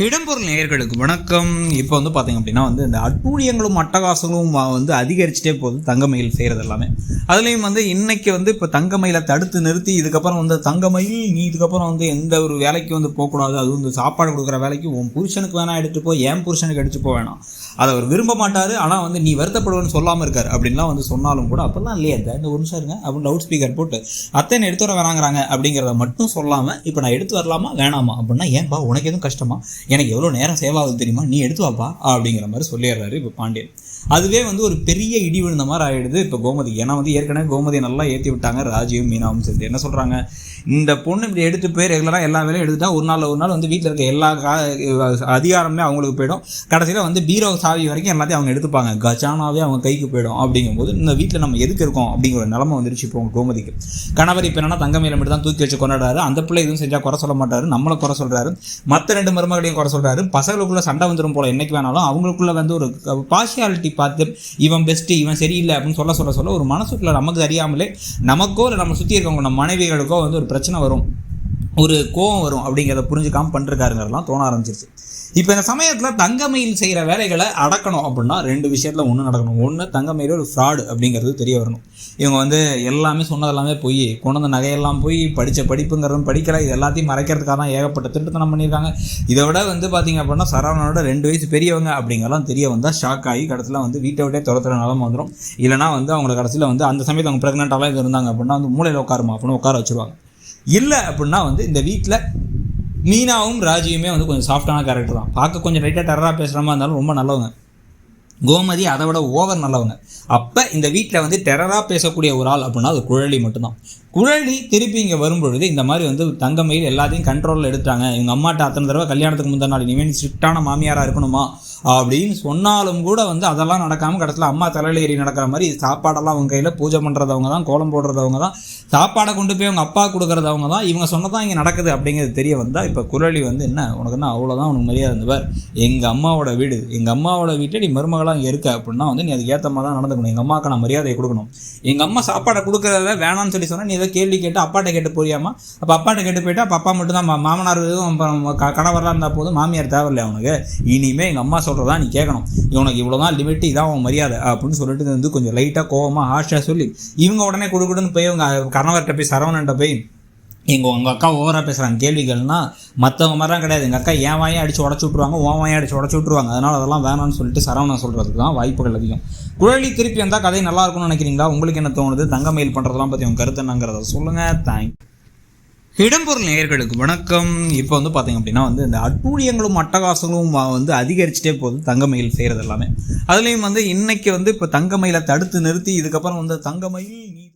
இடம்பொருள் நேயர்களுக்கு வணக்கம். இப்போ பார்த்தீங்க அப்படின்னா இந்த அட்டூழியங்களும் அட்டகாசங்களும் அதிகரிச்சுட்டே போகுது தங்கமயில் செய்கிறது எல்லாமே. அதுலேயும் இன்னைக்கு இப்போ தங்கமயிலை தடுத்து நிறுத்தி இதுக்கப்புறம் தங்கமயில் நீ இதுக்கப்புறம் எந்த ஒரு வேலைக்கு போகக்கூடாது, அதுவும் சாப்பாடு கொடுக்குற வேலைக்கு உன் புருஷனுக்கு வேணா எடுத்துகிட்டு போ, என் புருஷனுக்கு எடுத்துகிட்டு போக வேணாம், அதை அவர் விரும்ப மாட்டார், ஆனால் நீ வருத்தப்படுவேன்னு சொல்லாமல் இருக்கார் அப்படின்லாம் சொன்னாலும் கூட அப்போல்லாம் இல்லையா இந்த ஒரு நிமிஷம் இருங்க அப்படின்னு லவுட் ஸ்பீக்கர் போட்டு அத்தனை எடுத்து வர வேணாங்கிறாங்க அப்படிங்கிறத மட்டும் சொல்லாமல் இப்போ நான் எடுத்து வரலாமா வேணாமா அப்படின்னா ஏன்பா உனக்கு எதுவும் கஷ்டமா, எனக்கு எவ்வளோ நேரம் சேவாகுது தெரியுமா, நீ எடுத்து வாப்பா அப்படிங்கிற மாதிரி சொல்லிடுறாரு இப்போ பாண்டியன். அதுவே ஒரு பெரிய இடி விழுந்த மாதிரி ஆகிடுது இப்போ கோமதிக்கு. ஏன்னா ஏற்கனவே கோமதியை நல்லா ஏற்றி விட்டாங்க ராஜியும் மீனாவும் சேர்ந்து. என்ன சொல்கிறாங்க, இந்த பொண்ணு இப்படி எடுத்து போய் ரெகுலராக எல்லா வேலையும் எடுத்துட்டா ஒரு நாள் வீட்டில் இருக்க எல்லா அதிகாரமே அவங்களுக்கு போயிடும், கடைசியில் பீரோ சாவி வரைக்கும் எல்லாத்தையும் அவங்க எடுத்துப்பாங்க, கஜானாவே அவங்க கைக்கு போயிடும். அப்படிங்கும்போது இந்த வீட்டில் நம்ம எதுக்கு இருக்கோம் அப்படிங்கிற ஒரு நிலமை வந்துருச்சு இப்போ கோமதிக்கு. கணவர் இப்போ என்னன்னா தங்கமயிலை மட்டும் தான் தூக்கி வச்சு கொண்டாடுறாரு, அந்த பிள்ளை எதுவும் செஞ்சால் குறை சொல்ல மாட்டாரு, நம்மளை குறை சொல்கிறாரு, மற்ற ரெண்டு மருமகளையும் குறை சொல்கிறாரு, பசங்களுக்குள்ளே சண்டை வந்துடும் போல என்னைக்கு வேணாலும் அவங்களுக்குள்ள ஒரு பார்ஷியாலிட்டி பார்த்து இவன் பெஸ்ட்டு இவன் சரியில்லை அப்படின்னு சொல்ல ஒரு மனசுக்குள்ள நமக்கு அறியாமலே நமக்கோ இல்லை நம்ம சுற்றி இருக்கவங்க நம்ம மனைவிகளுக்கோ ஒரு பிரச்சனை வரும், ஒரு கோவம் வரும் அப்படிங்கிறத புரிஞ்சுக்காமல் பண்ணிருக்காருங்கிறதெல்லாம் தோண ஆரம்பிச்சிருச்சு. இப்போ இந்த சமயத்தில் தங்கமயில் செய்கிற வேலைகளை அடக்கணும் அப்படின்னா ரெண்டு விஷயத்தில் ஒன்று நடக்கணும். ஒன்று, தங்கமயில் ஒரு ஃப்ராடு அப்படிங்கிறது தெரிய வரணும். இவங்க எல்லாமே சொன்னதெல்லாமே போய் கொண்டு வந்த நகையெல்லாம் போய் படித்த படிப்புங்கிறதும் படிக்கலை, இது எல்லாத்தையும் மறைக்கிறதுக்காக தான் ஏகப்பட்ட திருட்டுத்தனம் பண்ணியிருக்காங்க. இதை விட பார்த்திங்க அப்படின்னா சரவணனோட 2 வயசு பெரியவங்க அப்படிங்கலாம் தெரிய வந்தால் ஷாக் ஆகி கடைசியில் வீட்டை விட்டே துரத்துற நிலமை வந்துடும். இல்லைனா அவங்கள கடைசியில் அந்த சமயத்தில் அவங்க ப்ரெக்னெண்ட்டாலாம் இது இருந்தாங்க அப்படின்னா மூளையில் உட்காருமா அப்படின்னு உட்கார வச்சுருவாங்க. இல்லை அப்படின்னா இந்த வீட்டில் மீனாவும் ராஜியுமே கொஞ்சம் சாஃப்டான கேரக்டர் தான், பார்க்க கொஞ்சம் லைட்டாக டெரராக பேசுகிற மாதிரி இருந்தாலும் ரொம்ப நல்லவங்க. கோமதி அதை விட ஓவர் நல்லவங்க. அப்போ இந்த வீட்டில் டெரராக பேசக்கூடிய ஒரு ஆள் அப்படின்னா அது குழலி மட்டும்தான். குழலி திருப்பி இங்கே வரும்பொழுது இந்த மாதிரி தங்கமயில் எல்லாத்தையும் கண்ட்ரோலில் எடுத்தாங்க, இவங்க அம்மாட்ட அத்தனை தடவை கல்யாணத்துக்கு முந்தின நாள் இனிமேல் ஸ்ட்ரிக்டான மாமியாராக இருக்கணுமா அப்படின்னு சொன்னாலும் கூட அதெல்லாம் நடக்காமல் கடைசியில் அம்மா தலையில் ஏறி நடக்கிற மாதிரி சாப்பாடெல்லாம் அவங்க கையில், பூஜை பண்ணுறதவங்க தான், கோலம் போடுறதவங்க தான், சாப்பாடை கொண்டு போய் அவங்க அப்பா கொடுக்குறதவங்க தான், இவங்க சொன்னதான் இங்கே நடக்குது அப்படிங்கிறது தெரிய வந்தால் இப்போ குழலி என்ன உனக்கு என்ன அவ்வளோதான் உனக்கு மரியாதை இருந்தவர், எங்கள் அம்மாவோட வீடு, எங்கள் அம்மாவோட வீட்டை நீ மருமகளாக இங்கே இருக்க அப்படின்னா நீ அதுக்கு ஏற்ற மாதிரி தான் நடந்துக்கணும், எங்கள் அம்மாவுக்கு நான் மரியாதையை கொடுக்கணும். எங்கள் அம்மா சாப்பாடை கொடுக்குறத வேணான்னு சொல்லி சொன்னால் நீ ஏதோ கேள்வி கேட்டு அப்பாட்ட கேட்டு போறியாமா, அப்போ அப்பாட்ட கேட்டு போயிட்டா அப்போ அப்பா மட்டும் தான் மாமனார் கணவராக இருந்தால் போதும், மாமியார் தேவையில்லை அவனுக்கு, இனிமேல் எங்கள் அம்மா சொல்கிறதா நீ கேட்கணும், இவனுக்கு இவ்வளோதான் லிமிட், இதான் அவன் மரியாதை அப்படின்னு சொல்லிட்டு கொஞ்சம் லைட்டாக கோவமாக ஹாஷாக சொல்லி இவங்க உடனே கொடுக்குன்னு போய் அவங்க கணவர்கிட்ட போய் சரவணன்ட்ட போய் உங்கள் அக்கா ஓவராக பேசுகிறாங்க கேள்விகள்னா மற்றவங்க மாதிரிலாம் கிடையாது, எங்கள் அக்கா என் வாயை அடித்து உடச்சி விட்ருவாங்க, உன் வாயை அடித்து உடச்சி விட்ருவாங்க, அதனால் அதெல்லாம் வேணான்னு சொல்லிட்டு சரவணன் சொல்கிறதுக்கு தான் வாய்ப்புகள் அதிகம். குழலி திருப்பி வந்தால் கதை நல்லா இருக்கும்னு நினைக்கிறீங்களா? உங்களுக்கு என்ன தோணுது? தங்கமயில் பண்ணுறதெல்லாம் பற்றி உங்கள் கருத்து என்னங்கிறத சொல்லுங்கள். தேங்க்யூ. இடம்பொருள் நேயர்களுக்கு வணக்கம். இப்போ பார்த்தீங்க அப்படின்னா இந்த அட்டூழியங்களும் அட்டகாசங்களும் அதிகரிச்சுட்டே போகுது தங்கமயில் செய்கிறது எல்லாமே. அதுலேயும் இன்னைக்கு இப்போ தங்கமயிலை தடுத்து நிறுத்தி இதுக்கப்புறம் தங்கமயில் நீ